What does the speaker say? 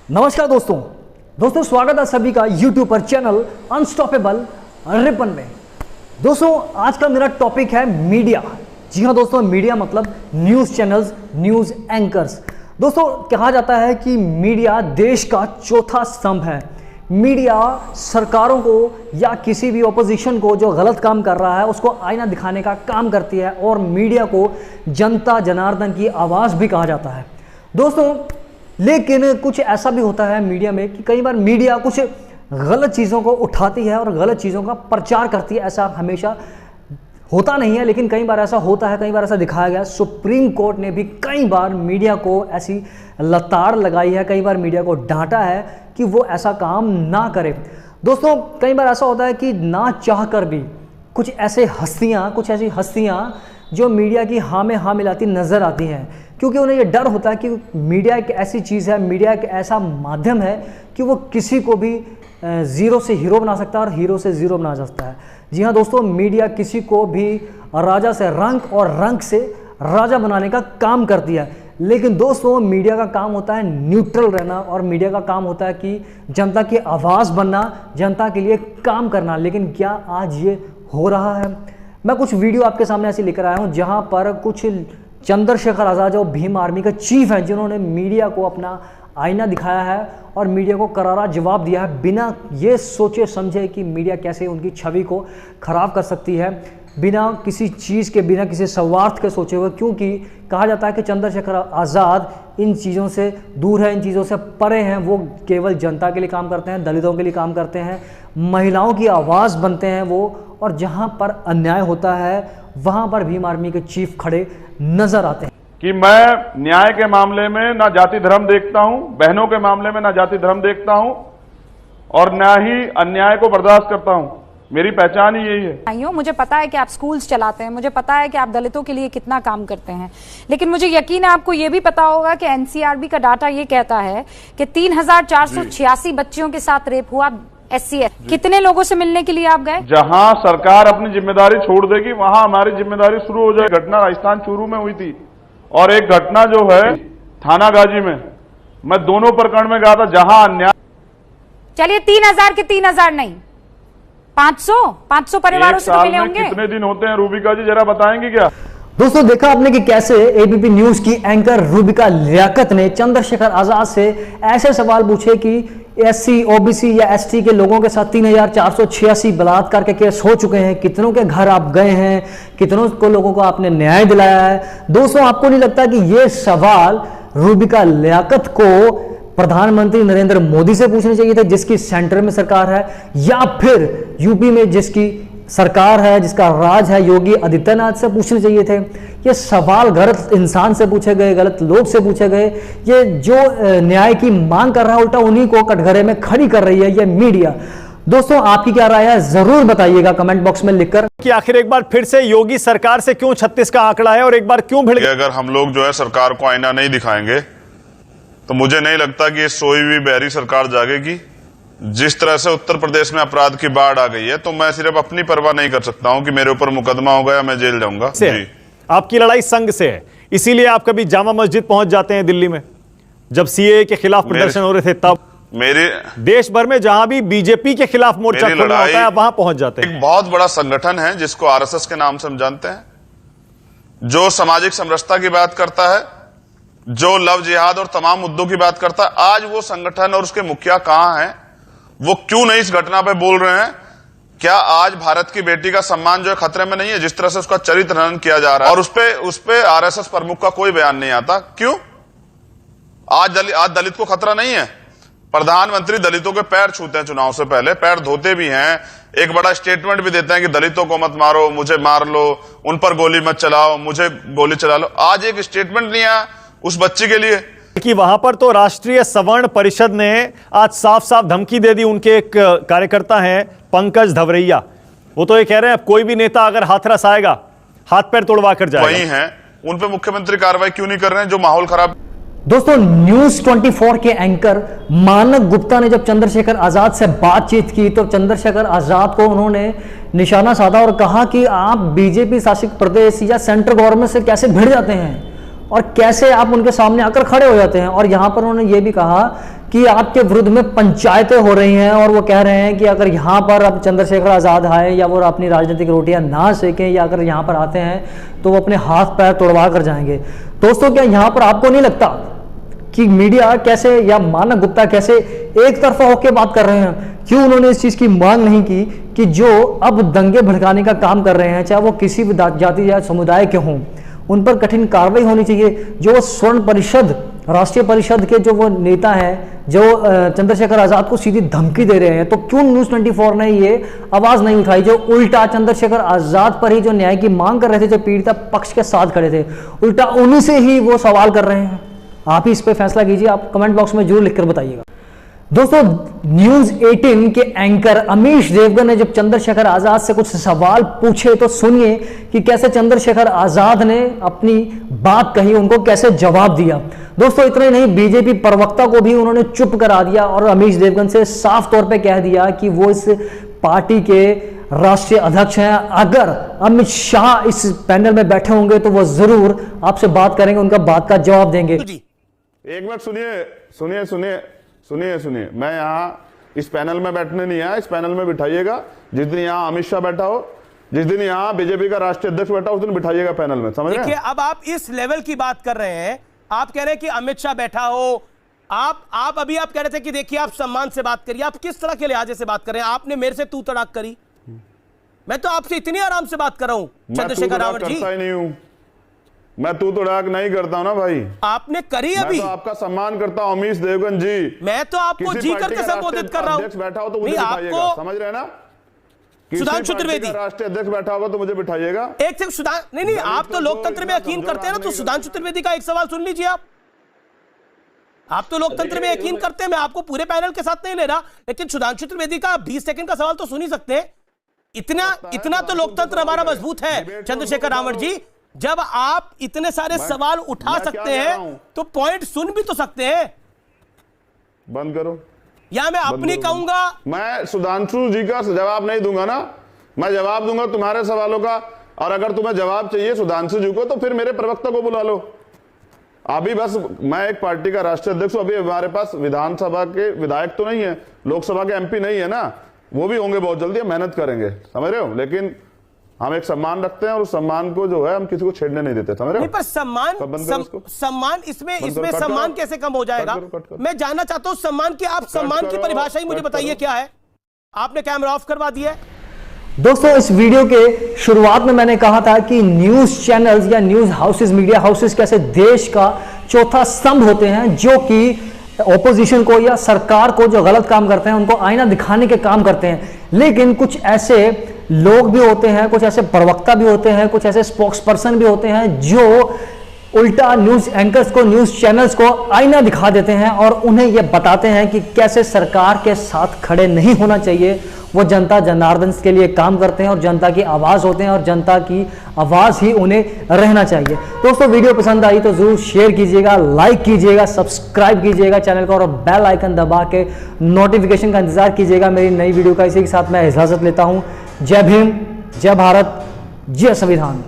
नमस्कार दोस्तों स्वागत है सभी का YouTube पर चैनल अनस्टॉपेबल रिपन में। दोस्तों आज का मेरा टॉपिक है मीडिया। जी हाँ दोस्तों, मीडिया मतलब न्यूज़ चैनल्स, न्यूज़ एंकर्स। दोस्तों कहा जाता है कि मीडिया देश का चौथा स्तंभ है। मीडिया सरकारों को या किसी भी ऑपोजिशन को जो गलत काम कर रहा है उसको आईना दिखाने का काम करती है, और मीडिया को जनता जनार्दन की आवाज़ भी कहा जाता है। दोस्तों लेकिन कुछ ऐसा भी होता है मीडिया में कि कई बार मीडिया कुछ गलत चीज़ों को उठाती है और गलत चीज़ों का प्रचार करती है। ऐसा हमेशा होता नहीं है, लेकिन कई बार ऐसा होता है, कई बार ऐसा दिखाया गया। सुप्रीम कोर्ट ने भी कई बार मीडिया को ऐसी लताड़ लगाई है, कई बार मीडिया को डांटा है कि वो ऐसा काम ना करे। दोस्तों कई बार ऐसा होता है कि ना चाह कर भी कुछ ऐसी हस्तियाँ जो मीडिया की हाँ में हाँ मिलाती नज़र आती हैं, क्योंकि उन्हें ये डर होता है कि मीडिया एक ऐसी चीज़ है, मीडिया एक ऐसा माध्यम है कि वो किसी को भी ज़ीरो से हीरो बना सकता है और हीरो से ज़ीरो बना सकता है। जी हाँ दोस्तों, मीडिया किसी को भी राजा से रंक और रंक से राजा बनाने का काम करती है। लेकिन दोस्तों मीडिया का काम होता है न्यूट्रल रहना, और मीडिया का काम होता है कि जनता की आवाज़ बनना, जनता के लिए काम करना। लेकिन क्या आज ये हो रहा है? मैं कुछ वीडियो आपके सामने ऐसे लेकर आया हूँ जहाँ पर कुछ चंद्रशेखर आज़ाद जो भीम आर्मी के चीफ हैं, जिन्होंने मीडिया को अपना आईना दिखाया है और मीडिया को करारा जवाब दिया है, बिना ये सोचे समझे कि मीडिया कैसे उनकी छवि को खराब कर सकती है, बिना किसी चीज़ के, बिना किसी स्वार्थ के सोचे हुए। क्योंकि कहा जाता है कि चंद्रशेखर आज़ाद इन चीज़ों से दूर है, इन चीज़ों से परे हैं। वो केवल जनता के लिए काम करते हैं, दलितों के लिए काम करते हैं, महिलाओं की आवाज़ बनते हैं वो, और जहाँ पर अन्याय होता है वहाँ पर भीम आर्मी के चीफ खड़े नजर आते हैं। कि मैं न्याय के मामले में ना जाति धर्म देखता हूं, बहनों के मामले में ना जाति धर्म देखता हूं, और ना ही अन्याय को बर्दाश्त करता हूं। मेरी पहचान ही यही है। मुझे पता है कि आप स्कूल्स चलाते हैं, मुझे पता है कि आप दलितों के लिए कितना काम करते हैं, लेकिन मुझे यकीन है आपको ये भी पता होगा कि एनसीआरबी का डाटा ये कहता है कि 3,486 बच्चियों के साथ रेप हुआ। SC कितने लोगों से मिलने के लिए आप गए? जहां सरकार अपनी जिम्मेदारी छोड़ देगी वहां हमारी जिम्मेदारी शुरू हो जाए। घटना राजस्थान चूरू में हुई थी, और एक घटना जो है थाना गाजी में, मैं दोनों प्रकरण में गया था जहां अन्याय। चलिए 3,000 के 3,000 नहीं, 500 परिवारों से तो मिले होंगे। कितने दिन होते हैं रूबिका जी, जरा बताएंगे क्या? दोस्तों देखा आपने कि कैसे एबीपी न्यूज की एंकर रूबिका लियाकत ने चंद्रशेखर आजाद से ऐसे सवाल पूछे कि SC, OBC या ST के लोगों के साथ 3,486 बलात्कार के केस हो चुके हैं, कितनों के घर आप गए हैं, कितनों को लोगों को आपने न्याय दिलाया है। दोस्तों आपको नहीं लगता कि ये सवाल रूबिका लियाकत को प्रधानमंत्री नरेंद्र मोदी से पूछने चाहिए थे, जिसकी सेंटर में सरकार है, या फिर यूपी में जिसकी सरकार है, जिसका राज है, योगी आदित्यनाथ से पूछने चाहिए थे? ये सवाल गलत इंसान से पूछे गए, गलत लोग से पूछे गए। ये जो न्याय की मांग कर रहा है उल्टा उन्हीं को कटघरे में खड़ी कर रही है ये मीडिया। दोस्तों आपकी क्या राय है जरूर बताइएगा कमेंट बॉक्स में लिखकर कि आखिर एक बार फिर से योगी सरकार से क्यों 36 का आंकड़ा है, और एक बार क्यों भिड़ गए? अगर हम लोग जो है सरकार को आईना नहीं दिखाएंगे तो मुझे नहीं लगता कि ये सोई हुई बहरी सरकार जागेगी। जिस तरह से उत्तर प्रदेश में अपराध की बाढ़ आ गई है, तो मैं सिर्फ अपनी परवाह नहीं कर सकता हूं कि मेरे ऊपर मुकदमा होगा या मैं जेल जाऊंगा। जी आपकी लड़ाई संघ से है, इसीलिए आप कभी जामा मस्जिद पहुंच जाते हैं दिल्ली में, जब CAA के खिलाफ प्रदर्शन हो रहे थे तब। मेरे देश भर में जहां भी बीजेपी के खिलाफ मोर्चा खोलना होता है आप वहां पहुंच जाते हैं। एक बहुत बड़ा संगठन है जिसको RSS के नाम से हम जानते हैं, जो सामाजिक समरसता की बात करता है, जो लव जिहाद और तमाम मुद्दों की बात करता है। आज वो संगठन और उसके मुखिया कहां हैं? वो क्यों नहीं इस घटना पे बोल रहे हैं? क्या आज भारत की बेटी का सम्मान जो है खतरे में नहीं है? जिस तरह से उसका चरित्र हनन किया जा रहा है, और उस पे RSS प्रमुख का कोई बयान नहीं आता, क्यों? आज दलित को खतरा नहीं है? प्रधानमंत्री दलितों के पैर छूते हैं चुनाव से पहले, पैर धोते भी हैं, एक बड़ा स्टेटमेंट भी देते हैं कि दलितों को मत मारो, मुझे मार लो, उन पर गोली मत चलाओ, मुझे गोली चला लो। आज एक स्टेटमेंट नहीं आया उस बच्ची के लिए कि वहां पर तो राष्ट्रीय सवर्ण परिषद ने आज साफ साफ धमकी दे दी। उनके एक कार्यकर्ता हैं पंकज धवरैया, वो तो ये कह रहे हैं कोई भी नेता अगर हाथरस आएगा हाथ पैर तोड़वा कर जाएगा। वही हैं, उन पे मुख्यमंत्री कार्रवाई क्यों नहीं कर रहे हैं जो माहौल खराब। दोस्तों न्यूज 24 के एंकर मानक गुप्ता ने जब चंद्रशेखर आजाद से बातचीत की तो चंद्रशेखर आजाद को उन्होंने निशाना साधा और कहा कि आप बीजेपी शासित प्रदेश या सेंट्रल गवर्नमेंट से कैसे भिड़ जाते हैं। और कैसे आप उनके सामने आकर खड़े हो जाते हैं। और यहाँ पर उन्होंने ये भी कहा कि आपके विरुद्ध में पंचायतें हो रही हैं और वो कह रहे हैं कि अगर यहाँ पर अब चंद्रशेखर आज़ाद आए या वो अपनी राजनीतिक रोटियां ना सेकें या अगर यहाँ पर आते हैं तो वो अपने हाथ पैर तोड़वा कर जाएंगे। दोस्तों, क्या यहाँ पर आपको नहीं लगता कि मीडिया कैसे या मानव गुप्ता कैसे एक तरफा होकर बात कर रहे हैं? क्यों उन्होंने इस चीज की मांग नहीं की कि जो अब दंगे भड़काने का काम कर रहे हैं, चाहे वो किसी भी जाति या समुदाय के हों, उन पर कठिन कार्रवाई होनी चाहिए। जो वो स्वर्ण परिषद, राष्ट्रीय परिषद के जो वो नेता हैं जो चंद्रशेखर आजाद को सीधी धमकी दे रहे हैं, तो क्यों न्यूज़ 24 ने ये आवाज नहीं उठाई? जो उल्टा चंद्रशेखर आजाद पर ही जो न्याय की मांग कर रहे थे, जो पीड़िता पक्ष के साथ खड़े थे, उल्टा उन्हीं से ही वो सवाल कर रहे हैं। आप ही इस पे फैसला कीजिए, आप कमेंट बॉक्स में जरूर लिखकर बताइएगा। दोस्तों, न्यूज 18 के एंकर अमीश देवगन ने जब चंद्रशेखर आजाद से कुछ सवाल पूछे तो सुनिए कि कैसे चंद्रशेखर आजाद ने अपनी बात कही, उनको कैसे जवाब दिया। दोस्तों, इतना नहीं, बीजेपी प्रवक्ता को भी उन्होंने चुप करा दिया और अमीश देवगन से साफ तौर पे कह दिया कि वो इस पार्टी के राष्ट्रीय अध्यक्ष हैं। अगर अमित शाह इस पैनल में बैठे होंगे तो वो जरूर आपसे बात करेंगे, उनका बात का जवाब देंगे। एक मिनट सुनिए, मैं यहाँ इस पैनल में बैठने नहीं आया। इस पैनल में बिठाइएगा जिस दिन यहाँ अमित शाह बैठा हो, जिस दिन यहाँ बीजेपी का राष्ट्रीय अध्यक्ष बैठा हो, उस दिन बिठाइएगा पैनल में। समझ रहे हैं? देखिए, अब आप इस लेवल की बात कर रहे हैं, आप कह रहे हैं कि अमित शाह बैठा हो। आप अभी आप कह रहे थे कि देखिए आप सम्मान से बात करिए। आप किस तरह के लिहाजे से बात कर रहे हैं? आपने मेरे से तू तड़ाक करी, मैं तो आपसे इतनी आराम से बात कर रहा हूं चंद्रशेखर रावत जी। करता ही नहीं हूं मैं, तू तड़ाक नहीं करता हूं ना भाई। आपने करी अभी। मैं तो आपका सम्मान करता हूं अमीश देवगन जी। मैं तो आपको जी करके संबोधित कर रहा हूं। अध्यक्ष बैठा हो तो मुझे बिठाइएगा, समझ रहे हैं ना? सुधांशु त्रिवेदी राष्ट्रीय अध्यक्ष बैठा होगा तो मुझे बिठाइएगा। एक सेकंड, नहीं, आप तो लोकतंत्र में यकीन करते हैं ना, तो सुधांशु त्रिवेदी का एक सवाल सुन लीजिए। आप तो लोकतंत्र में यकीन करते हैं, मैं आपको पूरे पैनल के साथ नहीं ले रहा, लेकिन सुधांशु त्रिवेदी का 20 सेकंड का सवाल तो सुन ही सकते हैं। इतना तो लोकतंत्र हमारा मजबूत है चंद्रशेखर रावत जी। जब आप इतने सारे सवाल उठा सकते हैं तो पॉइंट सुन भी तो सकते हैं। बंद करो, या मैं अपनी कहूंगा। मैं सुधांशु जी का जवाब नहीं दूंगा ना, मैं जवाब दूंगा तुम्हारे सवालों का। और अगर तुम्हें जवाब चाहिए सुधांशु जी को तो फिर मेरे प्रवक्ता को बुला लो। अभी बस मैं एक पार्टी का राष्ट्रीय अध्यक्ष हूं, अभी हमारे पास विधानसभा के विधायक तो नहीं है, लोकसभा के एमपी नहीं है ना, वो भी होंगे बहुत जल्दी, हम मेहनत करेंगे, समझ रहे हो? लेकिन हम एक सम्मान रखते हैं और उस सम्मान को जो है हम किसी को छेड़ने नहीं देते, समझ रहे हो? पर सम्मान इसमें सम्मान कैसे कम हो जाएगा? मैं जानना चाहता हूं सम्मान की, आप सम्मान की परिभाषा ही मुझे बताइए क्या है? आपने कैमरा ऑफ करवा दिया है। दोस्तों, इस वीडियो के शुरुआत में मैंने कहा था कि न्यूज चैनल्स या न्यूज हाउसेस, मीडिया हाउसेस कैसे देश का चौथा स्तंभ होते हैं, जो कि ऑपोजिशन को या सरकार को जो गलत काम करते हैं उनको आईना दिखाने के काम करते हैं। लेकिन कुछ ऐसे लोग भी होते हैं, कुछ ऐसे प्रवक्ता भी होते हैं, कुछ ऐसे स्पोक्स पर्सन भी होते हैं जो उल्टा न्यूज एंकर्स को, न्यूज चैनल्स को आईना दिखा देते हैं और उन्हें यह बताते हैं कि कैसे सरकार के साथ खड़े नहीं होना चाहिए। वो जनता जनार्दन के लिए काम करते हैं और जनता की आवाज होते हैं और जनता की आवाज ही उन्हें रहना चाहिए। दोस्तों, वीडियो पसंद आई तो जरूर शेयर कीजिएगा, लाइक कीजिएगा, सब्सक्राइब कीजिएगा चैनल को और बेल आइकन दबा के नोटिफिकेशन का इंतजार कीजिएगा मेरी नई वीडियो का। इसी के साथ मैं इजाजत लेता हूं। जय भीम, जय भारत, जय संविधान।